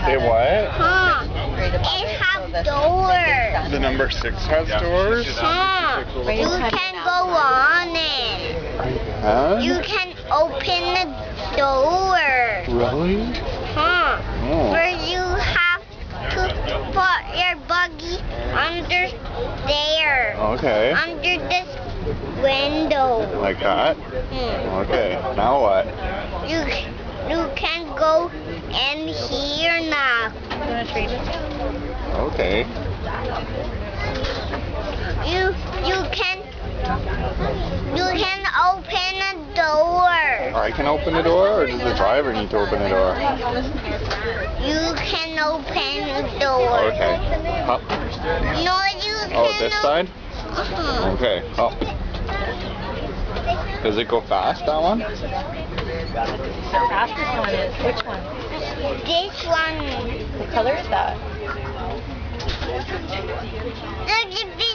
It what? Huh. It has doors. The number 6 has doors? Huh. You can go on it. Huh? You can open the door. Really? Huh. Oh. Where you have to put your buggy under there. Okay. Under this window. Like that? Okay. Now what? You can go in here now. Okay. You can open a door. I can open the door, or does the driver need to open the door? You can open the door. Okay. Up. No, you can. Oh, this side? Uh-huh. Okay. Up. Does it go fast, that one? The fastest one is which one? This one. What color is that? Look at this